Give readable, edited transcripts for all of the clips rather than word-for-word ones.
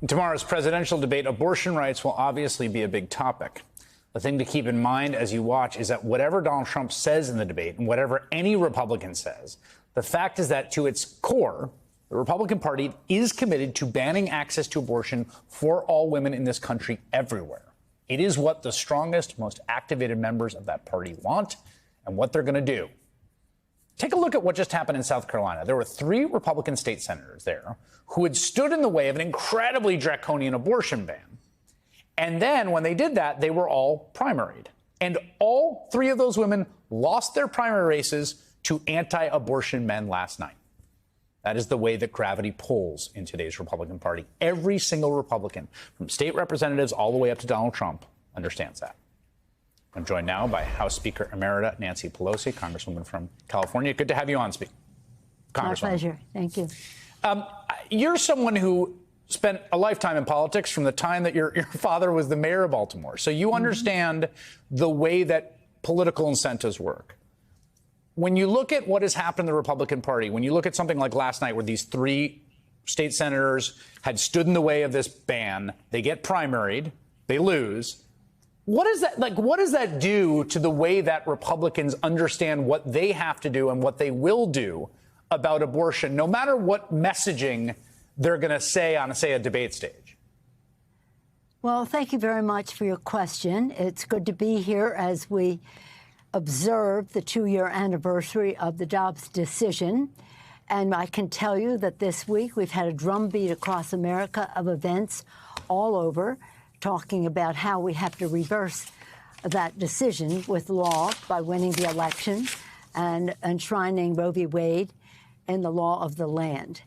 In tomorrow's presidential debate, abortion rights will obviously be a big topic. The thing to keep in mind as you watch is that whatever Donald Trump says in the debate and whatever any Republican says, the fact is that to its core, the Republican Party is committed to banning access to abortion for all women in this country everywhere. It is what the strongest, most activated members of that party want and what they're going to do. Take a look at what just happened in South Carolina. There were 3 Republican state senators there who had stood in the way of an incredibly draconian abortion ban. And then when they did that, they were all primaried. And all 3 of those women lost their primary races to anti-abortion men last night. That is the way that gravity pulls in today's Republican Party. Every single Republican, from state representatives all the way up to Donald Trump, understands that. I'm joined now by House Speaker Emerita Nancy Pelosi, Congresswoman from California. Good to have you on, Congresswoman. My pleasure. Thank you. You're someone who spent a lifetime in politics from the time that your father was the mayor of Baltimore. So you understand the way that political incentives work. When you look at what has happened in the Republican Party, when you look at something like last night where these 3 state senators had stood in the way of this ban, they get primaried, they lose. What is that like? What does that do to the way that Republicans understand what they have to do and what they will do about abortion, no matter what messaging they're going to say on, say, a debate stage? Well, thank you very much for your question. It's good to be here as we observe the 2-year anniversary of the Dobbs decision. And I can tell you that this week we've had a drumbeat across America of events all over talking about how we have to reverse that decision with law by winning the election and enshrining Roe v. Wade in the law of the land.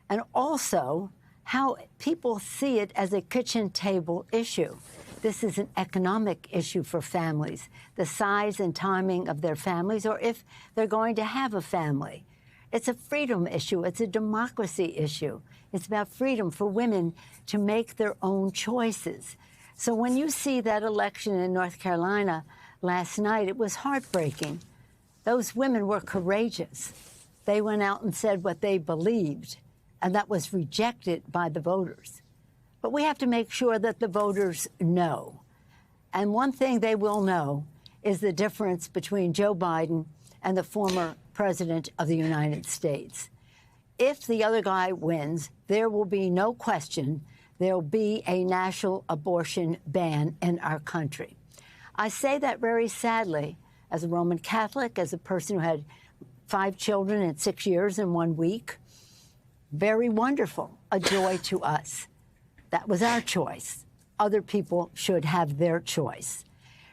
And also how people see it as a kitchen table issue. This is an economic issue for families, the size and timing of their families, or if they're going to have a family. It's a freedom issue. It's a democracy issue. It's about freedom for women to make their own choices. So when you see that election in North Carolina last night, it was heartbreaking. Those women were courageous. They went out and said what they believed, and that was rejected by the voters. But we have to make sure that the voters know. And one thing they will know is the difference between Joe Biden and the former president of the United States. If the other guy wins, there will be no question there will be a national abortion ban in our country. I say that very sadly as a Roman Catholic, as a person who had 5 children in 6 years in 1 week. Very wonderful, a joy to us. That was our choice. Other people should have their choice.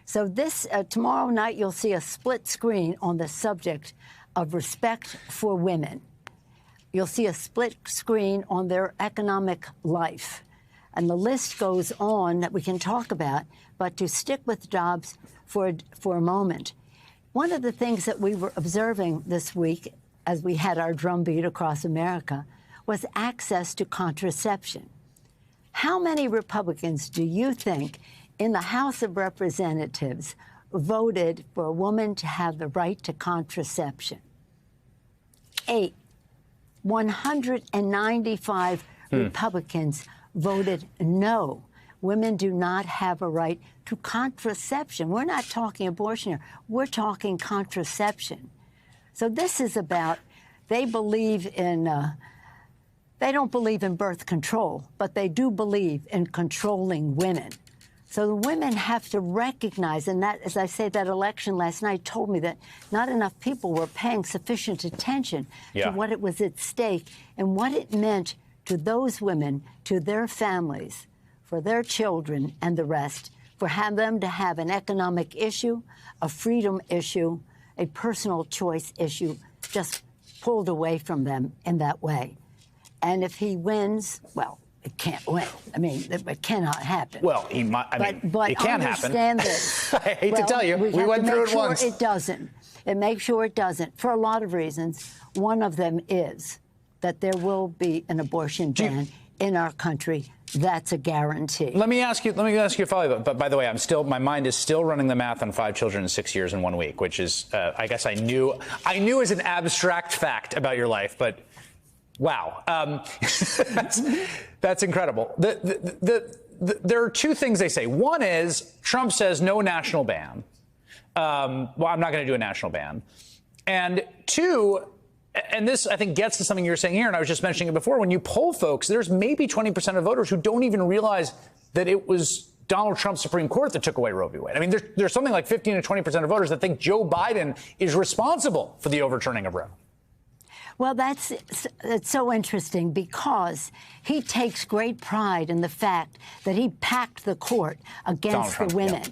So this tomorrow night, you'll see a split screen on the subject of respect for women. You'll see a split screen on their economic life. And the list goes on that we can talk about, but to stick with Dobbs for a moment. One of the things that we were observing this week as we had our drumbeat across America was access to contraception. How many Republicans do you think in the House of Representatives voted for a woman to have the right to contraception? 8. 195 Republicans voted no. Women do not have a right to contraception. We're not talking abortion here. We're talking contraception. So this is about, they believe in, they don't believe in birth control, but they do believe in controlling women. So the women have to recognize, and that, as I say, that election last night told me that not enough people were paying sufficient attention to what it was at stake and what it meant to those women, to their families, for their children and the rest, for them to have an economic issue, a freedom issue, a personal choice issue, just pulled away from them in that way. And if he wins, well, it can't win. I mean, it cannot happen. Well, he might. But it can happen. Understand this. I hate to tell you, we went through it once. It doesn't. And make sure it doesn't for a lot of reasons. One of them is that there will be an abortion ban in our country. That's a guarantee. Let me ask you a follow-up. But by the way, my mind is still running the math on 5 children in 6 years in 1 week, which is, I guess I knew as an abstract fact about your life, but Wow. That's incredible. There are two things they say. One is Trump says no national ban. Well, I'm not going to do a national ban. And two, and this, I think, gets to something you're saying here, and I was just mentioning it before, when you poll folks, there's maybe 20% of voters who don't even realize that it was Donald Trump's Supreme Court that took away Roe v. Wade. I mean, there's something like 15 to 20% of voters that think Joe Biden is responsible for the overturning of Roe. Well, that's so interesting because he takes great pride in the fact that he packed the court against the women. Yeah.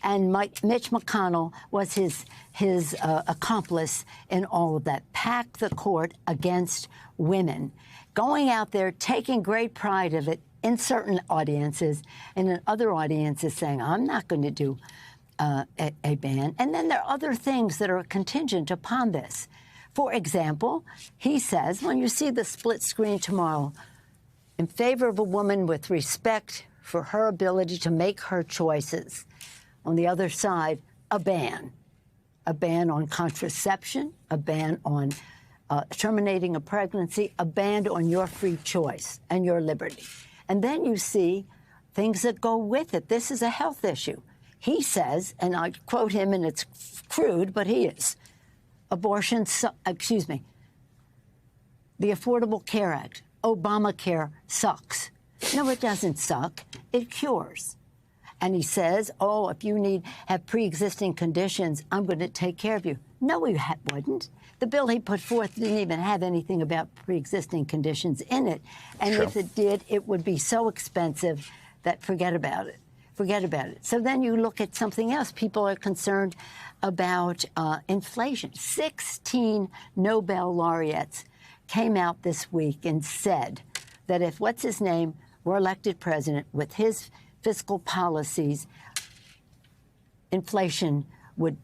And Mitch McConnell was his accomplice in all of that. Pack the court against women. Going out there, taking great pride of it in certain audiences, and in other audiences saying, I'm not going to do a ban. And then there are other things that are contingent upon this. For example, he says, when you see the split screen tomorrow, in favor of a woman with respect for her ability to make her choices. On the other side, a ban on contraception, a ban on terminating a pregnancy, a ban on your free choice and your liberty. And then you see things that go with it. This is a health issue. He says, and I quote him, and it's crude, but he is, the Affordable Care Act, Obamacare sucks. No, it doesn't suck. It cures. And he says, oh, if you have pre-existing conditions, I'm going to take care of you. No, he wouldn't. The bill he put forth didn't even have anything about pre-existing conditions in it. And if it did, it would be so expensive that forget about it. Forget about it. So then you look at something else. People are concerned about inflation. 16 Nobel laureates came out this week and said that if what's-his-name were elected president with his fiscal policies, inflation would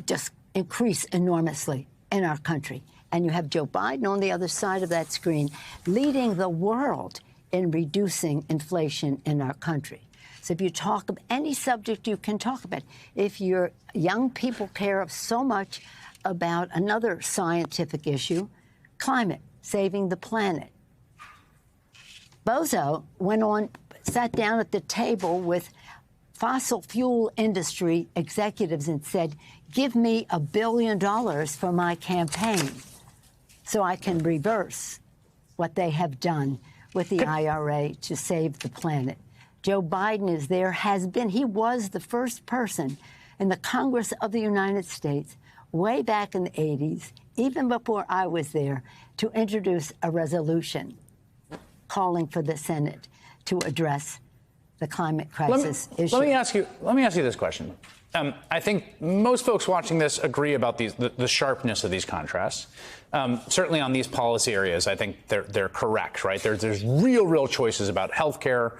just increase enormously in our country. And you have Joe Biden on the other side of that screen leading the world in reducing inflation in our country. So if you talk of any subject you can talk about, if your young people care so much about another scientific issue, climate, saving the planet. Bozo sat down at the table with fossil fuel industry executives and said, give me $1 billion for my campaign so I can reverse what they have done with the IRA to save the planet. Joe Biden is there, he was the first person in the Congress of the United States way back in the 80s, even before I was there, to introduce a resolution calling for the Senate to address the climate crisis issue. Let me ask you this question. I think most folks watching this agree about the sharpness of these contrasts. Certainly on these policy areas, I think they're correct, right? There's real choices about health care,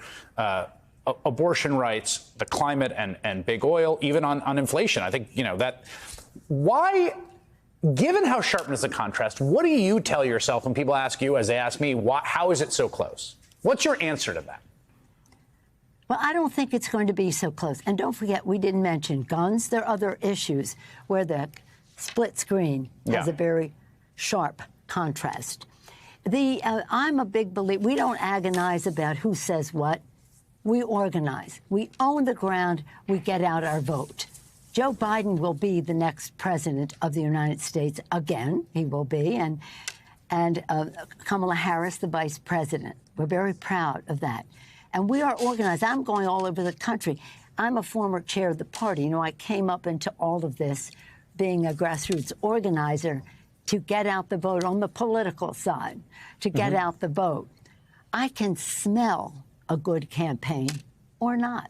abortion rights, the climate, and big oil, even on inflation. I think, that. Why, given how sharp is the contrast, what do you tell yourself when people ask you, as they ask me, how is it so close? What's your answer to that? Well, I don't think it's going to be so close. And don't forget, we didn't mention guns. There are other issues where the split screen has a very sharp contrast. I'm a big believer. We don't agonize about who says what. We organize. We own the ground. We get out our vote. Joe Biden will be the next president of the United States again. He will be. And Kamala Harris, the vice president. We're very proud of that. And we are organized. I'm going all over the country. I'm a former chair of the party. I came up into all of this being a grassroots organizer to get out the vote on the political side, to get out the vote. I can smell a good campaign or not.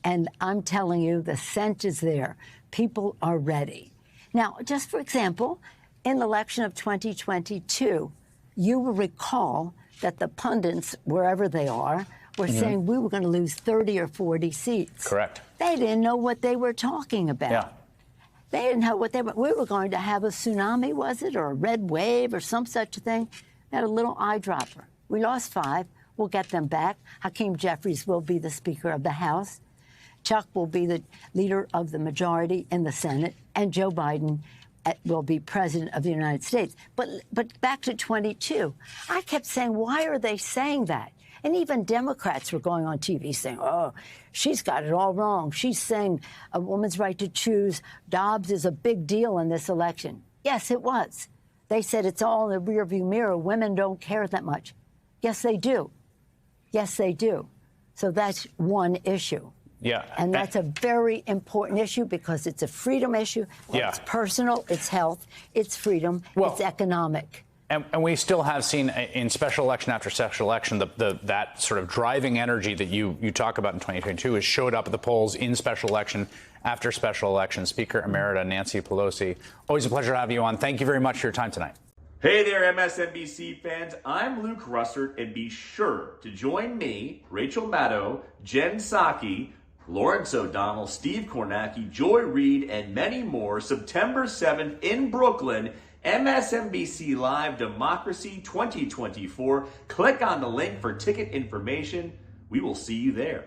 And I'm telling you, the scent is there. People are ready. Now, just for example, in the election of 2022, you will recall that the pundits, wherever they are, were saying we were going to lose 30 or 40 seats. Correct. They didn't know what they were talking about. Yeah. They didn't know what we were going to have a tsunami, was it, or a red wave or some such thing. They had a little eyedropper. We lost 5. We'll get them back. Hakeem Jeffries will be the Speaker of the House. Chuck will be the leader of the majority in the Senate. And Joe Biden will be president of the United States. But back to 22, I kept saying, why are they saying that? And even Democrats were going on TV saying, oh, she's got it all wrong. She's saying a woman's right to choose. Dobbs is a big deal in this election. Yes, it was. They said it's all in the rearview mirror. Women don't care that much. Yes, they do. Yes, they do. So that's one issue. Yeah. And that's a very important issue because it's a freedom issue. Yeah. It's personal, it's health, it's freedom, it's economic. And we still have seen in special election after special election, that sort of driving energy that you talk about in 2022 has showed up at the polls in special election after special election. Speaker Emerita Nancy Pelosi, always a pleasure to have you on. Thank you very much for your time tonight. Hey there, MSNBC fans. I'm Luke Russert, and be sure to join me, Rachel Maddow, Jen Psaki, Lawrence O'Donnell, Steve Kornacki, Joy Reid, and many more September 7th in Brooklyn, MSNBC Live Democracy 2024. Click on the link for ticket information. We will see you there.